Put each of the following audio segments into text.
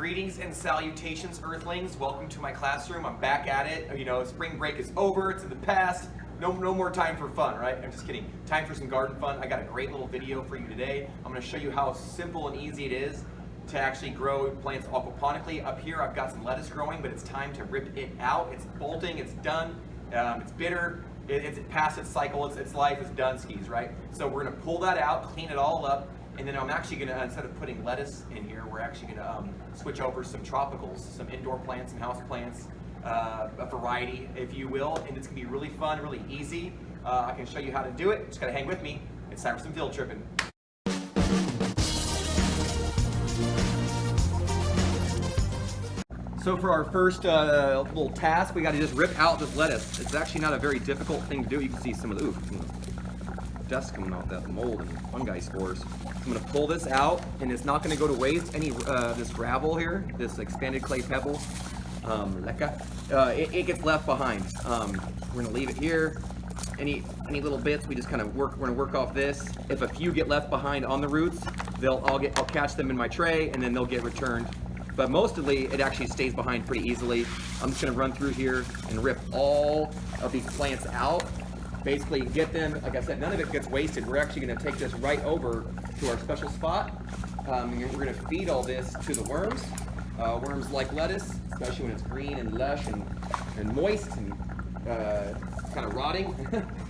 Greetings and salutations, Earthlings. Welcome to my classroom. I'm back at it. You know, spring break is over. It's in the past. No more time for fun, right? I'm just kidding. Time for some garden fun. I got a great little video for you today. I'm going to show you how simple and easy it is to actually grow plants aquaponically. Up here, I've got some lettuce growing, but it's time to rip it out. It's bolting. It's done. It's bitter. It's past its cycle. Its life is done skis, right? So we're going to pull that out, clean it all up. And then I'm actually going to, instead of putting lettuce in here, we're actually going to switch over some tropicals, some indoor plants and house plants, a variety, if you will. And it's going to be really fun, really easy. I can show you how to do it. Just got to hang with me. It's time for some field tripping. So for our first little task, we got to just rip out this lettuce. It's actually not a very difficult thing to do. You can see some of the dust coming off that mold and fungi spores. I'm going to pull this out, and it's not going to go to waste. Any this gravel here, this expanded clay pebble, leca, it gets left behind. We're going to leave it here. Any little bits, we just kind of we're going to work off this. If a few get left behind on the roots, I'll catch them in my tray, and then they'll get returned. But mostly, it actually stays behind pretty easily. I'm just going to run through here and rip all of these plants out. Basically get them, like I said, none of it gets wasted. We're actually going to take this right over to our special spot. We're going to feed all this to the worms. Worms like lettuce, especially when it's green and lush and moist and kind of rotting.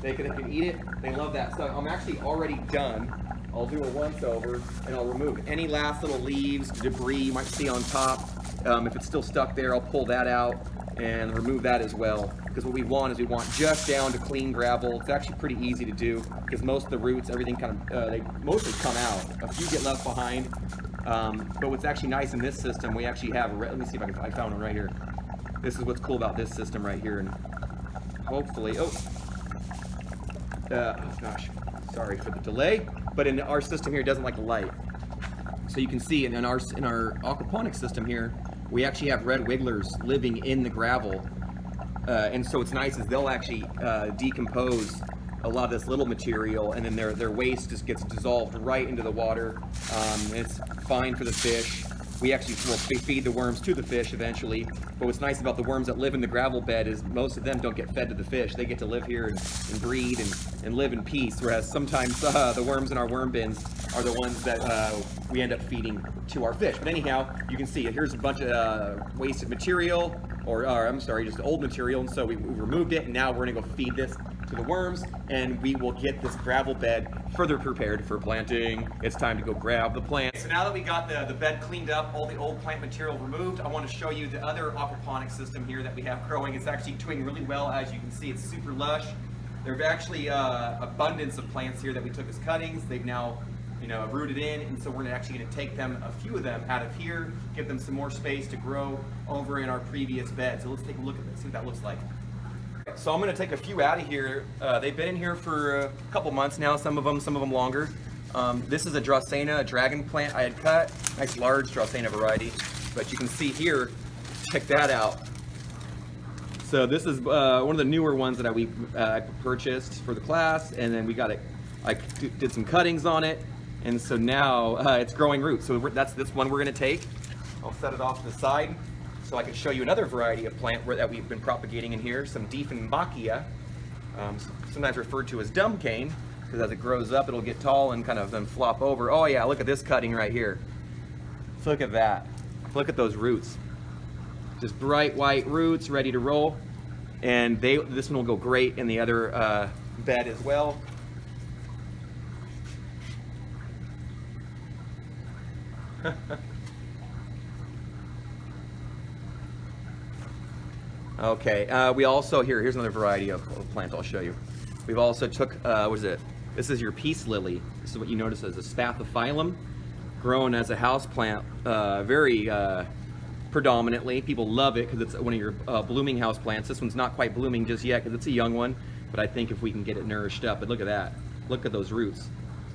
they can eat it. They love that. So I'm actually already done. I'll do a once over and I'll remove any last little leaves, debris you might see on top. If it's still stuck there, I'll pull that out and remove that as well, because what we want is just down to clean gravel. It's actually pretty easy to do because most of the roots, everything kind of, they mostly come out. A few get left behind, but what's actually nice in this system, we actually have, let me see if I found one right here. This is what's cool about this system right here, and hopefully, oh gosh, sorry for the delay, but in our system here, it doesn't like the light. So you can see in our aquaponics system here, we actually have red wigglers living in the gravel. And so what's nice is they'll actually decompose a lot of this little material, and then their waste just gets dissolved right into the water. And it's fine for the fish. We actually will feed the worms to the fish eventually. But what's nice about the worms that live in the gravel bed is most of them don't get fed to the fish. They get to live here and breed and live in peace, whereas sometimes the worms in our worm bins are the ones that we end up feeding to our fish. But anyhow, you can see here's a bunch of wasted material, or I'm sorry, just old material, and so we removed it, and now we're gonna go feed this to the worms, and we will get this gravel bed further prepared for planting. It's time to go grab the plant. So now that we got the bed cleaned up, all the old plant material removed, I want to show you the other aquaponics system here that we have growing. It's actually doing really well. As you can see, it's super lush. There's actually abundance of plants here that we took as cuttings. They've now rooted in, and so we're actually going to take them, a few of them, out of here, give them some more space to grow over in our previous bed. So let's take a look at this, see what that looks like. So I'm going to take a few out of here. They've been in here for a couple months now, some of them longer. This is a Dracena, a dragon plant I had cut, nice large Dracena variety, but you can see here, check that out. So this is one of the newer ones that I purchased for the class, and then I did some cuttings on it, and so now it's growing roots. So that's this one we're going to take. I'll set it off to the side so I can show you another variety of plant that we've been propagating in here, some Dieffenbachia, sometimes referred to as dumb cane, because as it grows up, it'll get tall and kind of then flop over. Oh yeah, look at this cutting right here. So look at that. Look at those roots. Just bright white roots ready to roll. And this one will go great in the other bed as well. Okay, we also, here's another variety of plant I'll show you. We've also took, what is it? This is your peace lily. This is what you notice as a spathiphyllum, grown as a house plant, very predominantly. People love it because it's one of your blooming house plants. This one's not quite blooming just yet because it's a young one, but I think if we can get it nourished up, but look at that. Look at those roots.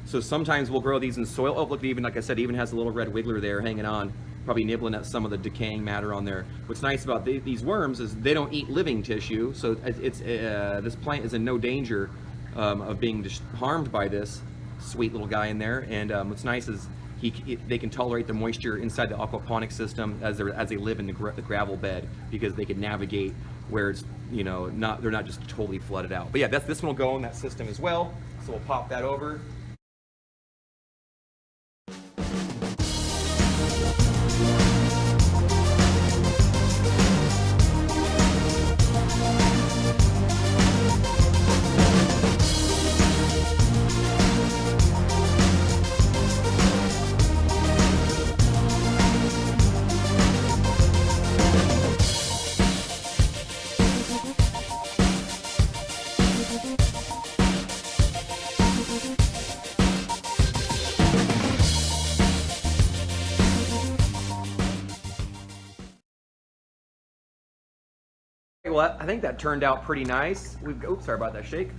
So sometimes we'll grow these in soil. Oh, look, even like I said, even has a little red wiggler there hanging on, probably nibbling at some of the decaying matter on there. What's nice about these worms is they don't eat living tissue, so this plant is in no danger of being harmed by this sweet little guy in there. And what's nice is they can tolerate the moisture inside the aquaponic system as they live in the gravel bed, because they can navigate where it's, you know, they're not just totally flooded out. But yeah, this one will go in that system as well. So we'll pop that over. Well, I think that turned out pretty nice. Oops, sorry about that shake.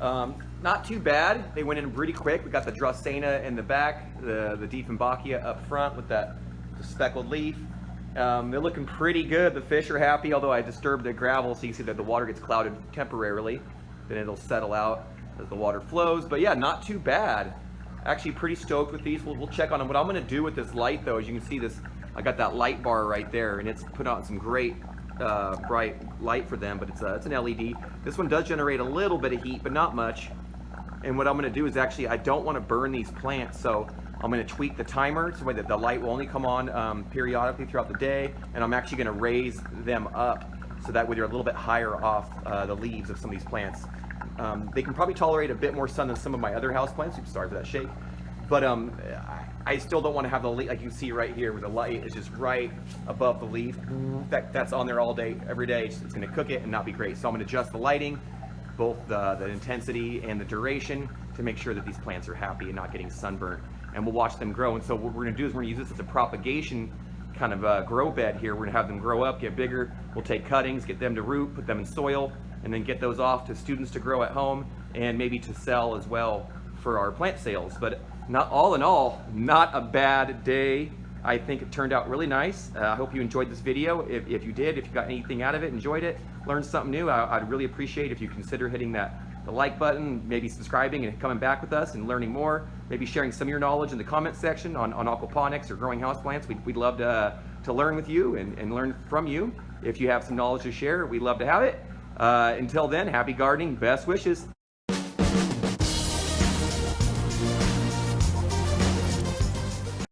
Not too bad. They went in pretty quick. We got the Dracena in the back, the Dieffenbachia up front with the speckled leaf. They're looking pretty good. The fish are happy, although I disturbed the gravel, so you can see that the water gets clouded temporarily. Then it'll settle out as the water flows. But yeah, not too bad. Actually pretty stoked with these. We'll check on them. What I'm gonna do with this light though, as you can see this, I got that light bar right there, and it's put out some great bright light for them, but it's an LED. This one does generate a little bit of heat, but not much. And what I'm going to do is actually, I don't want to burn these plants, so I'm going to tweak the timer so that the light will only come on periodically throughout the day, and I'm actually going to raise them up so that way they're a little bit higher off the leaves of some of these plants. They can probably tolerate a bit more sun than some of my other houseplants. Sorry for that shake. But I still don't want to have the leaf, like you see right here, where the light is just right above the leaf. That's on there all day, every day. It's going to cook it and not be great. So I'm going to adjust the lighting, both the intensity and the duration, to make sure that these plants are happy and not getting sunburnt. And we'll watch them grow. And so what we're going to do is we're going to use this as a propagation kind of grow bed here. We're going to have them grow up, get bigger. We'll take cuttings, get them to root, put them in soil, and then get those off to students to grow at home and maybe to sell as well for our plant sales. But all in all, not a bad day. I think it turned out really nice. I hope you enjoyed this video. If you did, if you got anything out of it, enjoyed it, learned something new, I'd really appreciate if you consider hitting the like button, maybe subscribing and coming back with us and learning more, maybe sharing some of your knowledge in the comment section on aquaponics or growing houseplants. We'd love to learn with you and learn from you. If you have some knowledge to share, we'd love to have it. Until then, happy gardening, best wishes.